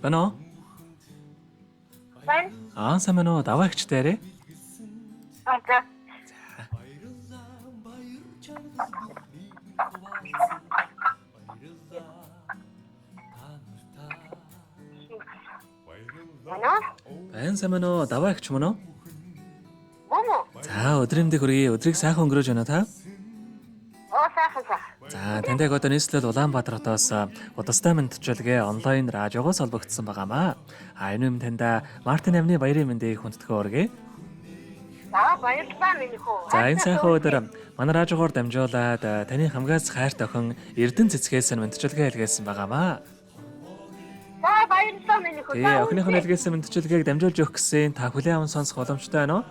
Байна. Байна. Сайн байна уу? Даваа ихчтэй. За. Сайн байна уу? Даваа ихч мөн үү? Мөн. За, өдрийн мэндийг хүргэе. Өдрийг сайхан өнгөрөөж байна та? Сайхан. За, таньдаг одоо нийслэл Улаанбаатар хотоос удастай мэдчилгээ онлайн радиогоос холбогдсон байгаамаа. Энэ юм танда Мартин амны баярын мэндийг хүндэтгэн хүргэе. За, баярлалаа минь хөө. За, энэ сайхан өдөр манай радиогоор дамжуулаад таны хамгаас хайрт охин Эрдэнэ цэцгээс нь мэдчилгээ илгээсэн байгаамаа. За, баярлалаа минь хөө. Тэгээ, охиныхон илгээсэн мэдчилгээг дамжуулж өгөх гэсэн та хүлээн аван сонсох боломжтой байна уу?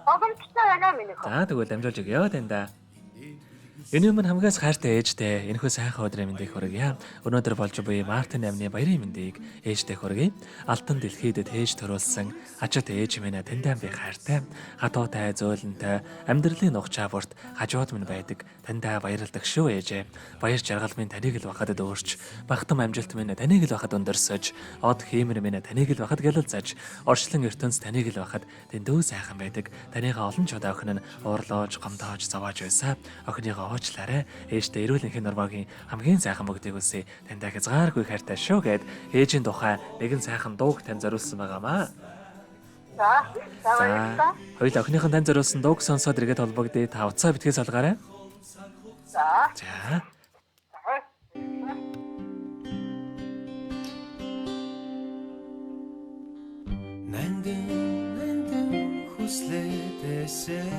Боломжтой байна минь хөө. За, тэгвэл дамжуулж өгье танда. Энэ юм хамгаас хайртай ээжтэй энэхүү сайхан өдрийн мэндийг хүргье. Өнөөдөр болж буй Мартин амны баярын мэндийг ээжтэй хүргэе. Алтан дэлхийд тээж төрүүлсэн ачаат ээж минь таньдаа би хайртай. Хатуутай зөөлөнтэй амьдралын нухчаа бүрт хажууд минь байдаг. Таньдаа баярлалдаг шүү ээжээ. Баяр жаргал минь таныг л бахад дүүрч, багтан амжилт минь таныг л бахад өндөрсөж, од хиймэр минь таныг л бахад гялалзаж, орчлон ертөнц таныг л бахад дэндүү сайхан байдаг. Танийгаа олон ч удаа охин нь уурлаж, гомдоож, зовоож байсан. Охиныгоо уучлаарай. Ээжтэй эрүүлэнхийн нурмагийн хамгийн сайхан бүгдийг үсэ. Таньдаа хязгааргүй хайртай шүү гэд ээжийн тухай нэгэн сайхан дууг тань зориулсан байгаамаа. За, баярлалаа. Хоёул охиныхон тань зориулсан дууг сонсоод эргээд холбогдъё. Та утсаа битгий салгаарай. За. Нандин хүслээдээсээ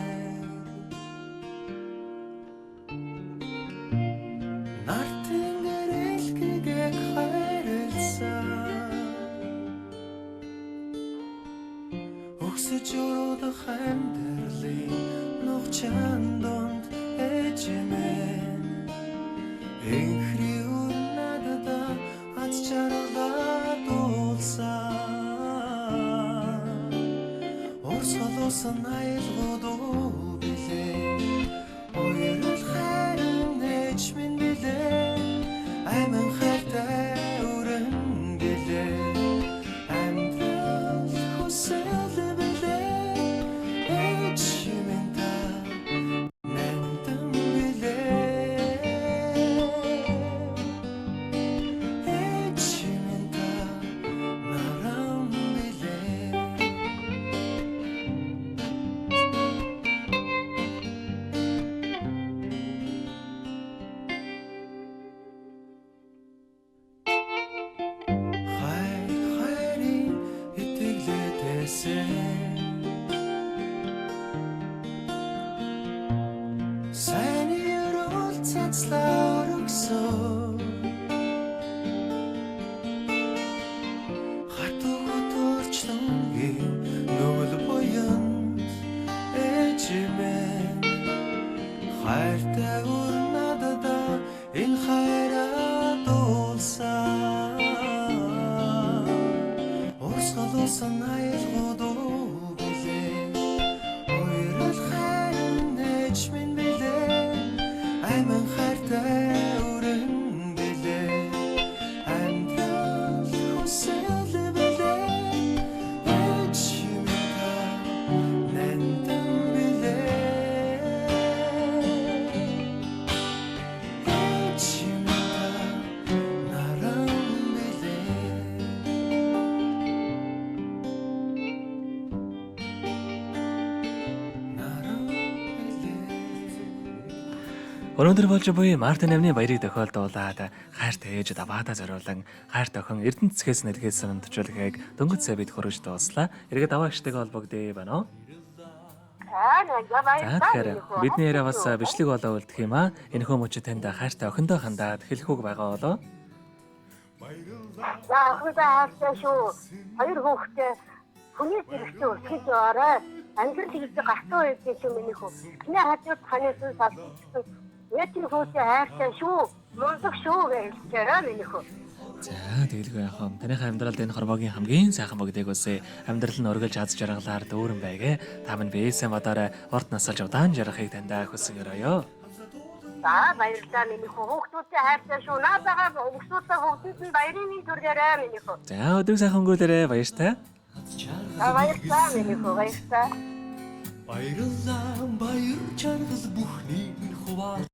Нартин гэрэлхийгэг хайрласан Өгсөж өрөдөх амьдралын нухчаан донд ээжимэн Энхри өрнадада ац чарлаа дуулсан Орсолосон айлгуудуу билээ Ойрол хайрын ээж минь билээ Айман хайртай өрөн билээ Амьдрал хүсэл билээ Ээж минь та нандин билээ Ээж минь та нарам билээ Хайрын итгэлээдээсээ Сайн ярол цацлаа өргсөн Хатуу хөтөрчлөнгийн нүгэл буянд ээжимэн Хайртай өрнадада энэ хайраа дуулсан Орсголосон айлгуудуу билээ Ойрол хайрын ээж минь билээ Айман хайртай өрөн билээ Амьдрал хүсэл билээ Ээж минь та нандин билээ Ээж минь та нарам билээ нарам билээ Өнөөдөр болж буй Мартин амны баярыг тохиолдуулаад хайртай ээж Даваада зориулан хайрт охин Эрдэнэ цэцгээс нэлгээсэн мэдчилгээг дөнгөж сая бид хүргэж дууслаа. Эргээд даваа ихтэйгээ холбогдъё байна уу? За тэгэхээр бидний яриа бас бичлэг болоо үлдэх юм аа. Энэхүү мөчид танд хайртай охиндоо хандаад хэлэх үг байгаа болоо. За, охиндоо хайртай шүү. Хоёр хүүхдээ хүний зэрэгтэй өсгөж орой. Амьдрал хийх гартуу байсан шүү минь хөө. Чиний хажууд ханаас салсан. Ээжийн хүүхдээ хайртай шүү. Мундаг шүү гэж хэлчихээрэй минь хөө. За тэгэлгүй яах вэ? Таныхаа амьдралд энэ хорвогийн хамгийн сайхан бүгдийг үсэ. Амьдрал нь өргөлж аз жаргалаар дүүрэн байгээ. Та минь бээсэн бадаараа урт насалж удаан жаргахыг таньдаа хүсэн өрөөё. За баярлалаа миний хүү. Хүүхдүүдтэй хайртай шүү. Наадаагаа өгсүүдтэй хүүхдэд нь баярын минь төргээрээ миний хүү. За өдрийг сайхан өнгөрүүлээрэй. Баяртай. За баярлалаа миний хүү. Баярлалаа. Баярлалаа баяр чаргал бүхний хуваа